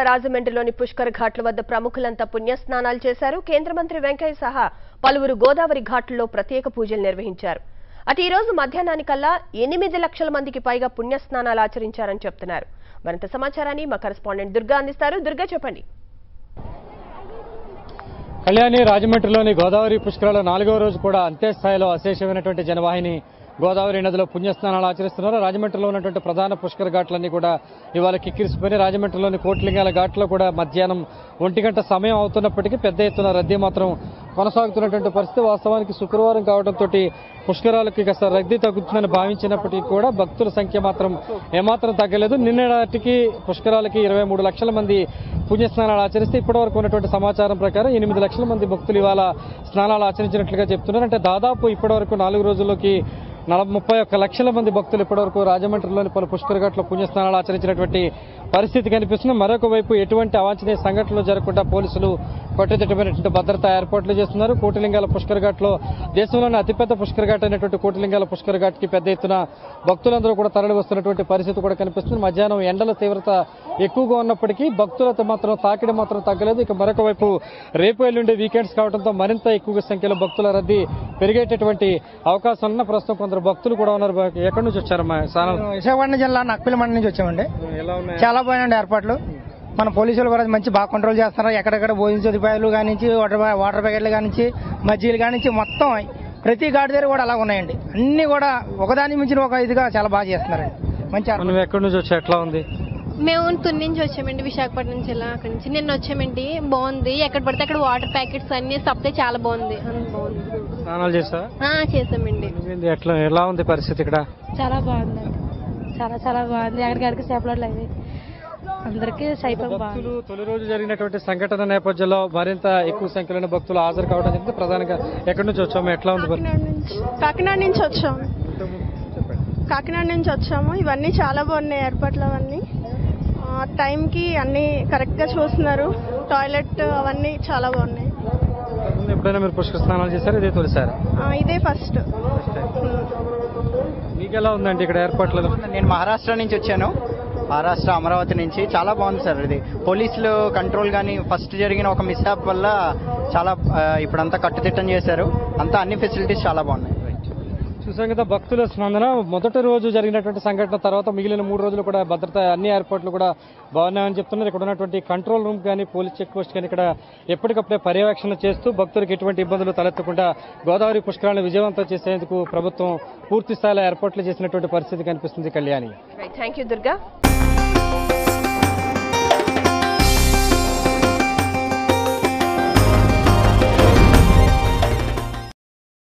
రాజమండ్రిలోని పుష్కర్ ఘాట్ల వద్ద ప్రముఖులంతా పుణ్యస్నానాలు చేశారు. కేంద్ర మంత్రి వెంకయ్య సహా పలువురు గోదావరి ఘాట్లలో ప్రత్యేక పూజలు నిర్వహించారు. అటు ఈ రోజు మధ్యాహ్నానికల్లా 8 లక్షల మందికి పైగా పుణ్యస్నానాలు ఆచరించారని చెప్తున్నారు. మరింత సమాచారాన్ని మా కరెస్పాండెంట్ దుర్గా అందిస్తారు. దుర్గా, చెప్పండి. కళ్యాణి, రాజమండ్రిలోని గోదావరి పుష్కరాల 4వ రోజు కూడా అంతే స్థాయిలో అశేషమైనటువంటి జనవాహిని గోదావరి నదిలో పుణ్యస్నానాలు ఆచరిస్తున్నారు. రాజమండ్రిలో ఉన్నటువంటి ప్రధాన పుష్కర ఘాట్లన్నీ కూడా ఇవాళ కిక్కిరిసిపోయి రాజమండ్రిలోని కోటిలింగాల ఘాట్లో కూడా మధ్యాహ్నం 1 గంట సమయం అవుతున్నప్పటికీ పెద్ద ఎత్తున రద్దీ మాత్రం కొనసాగుతున్నటువంటి పరిస్థితి. వాస్తవానికి శుక్రవారం కావడంతో పుష్కరాలకి కాస్త రద్దీ తగ్గుతుందని భావించినప్పటికీ కూడా భక్తుల సంఖ్య మాత్రం ఏమాత్రం తగ్గలేదు. నిన్నటికి పుష్కరాలకి 23 లక్షల మంది పుణ్యస్నానాలు ఆచరిస్తే ఇప్పటివరకు ఉన్నటువంటి సమాచారం ప్రకారం 8 లక్షల మంది భక్తులు ఇవాళ స్నానాలు ఆచరించినట్లుగా చెప్తున్నారు. అంటే దాదాపు ఇప్పటివరకు 4 రోజుల్లోకి 31 లక్షల మంది భక్తులు ఇప్పటివరకు రాజమండ్రిలోని పలు పుష్కర ఘాట్లో పుణ్యస్నానాలు ఆచరించినటువంటి పరిస్థితి కనిపిస్తుంది. మరొక వైపు ఎటువంటి అవాంఛనీయ సంఘటనలు జరగకుండా పోలీసులు కట్టుదిట్టమైనటువంటి భద్రతా ఏర్పాట్లు చేస్తున్నారు. కోటిలింగాల పుష్కర ఘాట్లో దేశంలోని అతిపెద్ద పుష్కర ఘాట్ అయినటువంటి కోటిలింగాల పుష్కర ఘాట్కి పెద్ద ఎత్తున భక్తులందరూ కూడా తరలి వస్తున్నటువంటి పరిస్థితి కూడా కనిపిస్తుంది. మధ్యాహ్నం ఎండల తీవ్రత ఎక్కువగా ఉన్నప్పటికీ భక్తులతో మాత్రం తాకిడి మాత్రం తగ్గలేదు. ఇక మరొక వైపు రేపు ఎల్లుండి వీకెండ్స్ కావడంతో మరింత ఎక్కువ సంఖ్యలో భక్తుల రద్దీ పెరిగేటటువంటి అవకాశం ఉన్న ప్రస్తుతం కొందరు భక్తులు కూడా ఉన్నారు. ఎక్కడి నుంచి వచ్చారమ్మా? విశాఖపట్నం జిల్లా నక్కపిల్లి మండలం నుంచి వచ్చామండి. చాలా బాగున్నాయండి ఏర్పాట్లు. మన పోలీసులు కూడా మంచి బాగా కంట్రోల్ చేస్తున్నారు. ఎక్కడెక్కడ భోజన సదుపాయాలు కానించి వాటర్ ప్యాకెట్లు కానించి మజ్జీలు కానించి మొత్తం ప్రతి ఘాటు దగ్గర కూడా అలా ఉన్నాయండి. అన్ని కూడా ఒకదాని మించిన ఒక ఇదిగా చాలా బాగా చేస్తున్నారండి. మంచి. ఎక్కడి నుంచి వచ్చా? ఎట్లా ఉంది? మేము తుని నుంచి వచ్చామండి, విశాఖపట్నం జిల్లా. అక్కడి నుంచి నిన్న వచ్చామండి. బాగుంది. ఎక్కడ పడితే అక్కడ వాటర్ ప్యాకెట్స్ అన్ని సప్లై చాలా బాగుంది. స్నానాలు చేసామండి. ఎలా ఉంది పరిస్థితి ఇక్కడ? చాలా బాగుందండి. చాలా బాగుంది. ఎక్కడికి సేపలు అవి అందరికీ భక్తులు తొలి రోజు జరిగినటువంటి సంఘటన నేపథ్యంలో మరింత ఎక్కువ సంఖ్యలో భక్తులు హాజరు కావడం జరిగింది. ప్రధానంగా ఎక్కడి నుంచి వచ్చాము? ఎట్లా ఉంది? కాకినాడ నుంచి వచ్చాము. కాకినాడ నుంచి వచ్చాము. ఇవన్నీ చాలా బాగున్నాయి ఏర్పాట్లు. అవన్నీ టైంకి అన్ని కరెక్ట్ గా చూస్తున్నారు. టాయిలెట్ అవన్నీ చాలా బాగున్నాయి. ఎప్పుడైనా మీరు పుష్కర స్నానాలు చేశారు? ఇదే తొలిసారి? ఇదే ఫస్ట్. మీకు ఎలా ఉందండి ఇక్కడ ఏర్పాట్లు? నేను మహారాష్ట్ర నుంచి వచ్చాను. మహారాష్ట్ర అమరావతి నుంచి. చాలా బాగుంది సార్. ఇది పోలీసులు కంట్రోల్ కానీ ఫస్ట్ జరిగిన ఒక మిస్హాప్ వల్ల చాలా ఇప్పుడంతా కట్టుదిట్టం చేశారు. అంతా అన్ని ఫెసిలిటీస్ చాలా బాగున్నాయి. చూసాం కదా భక్తుల స్పందన. మొదటి రోజు జరిగినటువంటి సంఘటన తర్వాత మిగిలిన 3 రోజులు కూడా భద్రత అన్ని ఏర్పాట్లు కూడా బాగున్నాయని చెప్తున్నారు. ఇక్కడ ఉన్నటువంటి కంట్రోల్ రూమ్ కానీ పోలీస్ చెక్ పోస్ట్ కానీ ఇక్కడ ఎప్పటికప్పుడే పర్యవేక్షణ చేస్తూ భక్తులకు ఎటువంటి ఇబ్బందులు తలెత్తకుండా గోదావరి పుష్కరాలను విజయవంతం చేసేందుకు ప్రభుత్వం పూర్తి స్థాయిలో ఏర్పాట్లు చేసినటువంటి పరిస్థితి కనిపిస్తుంది. Kalyani, thank you Durga.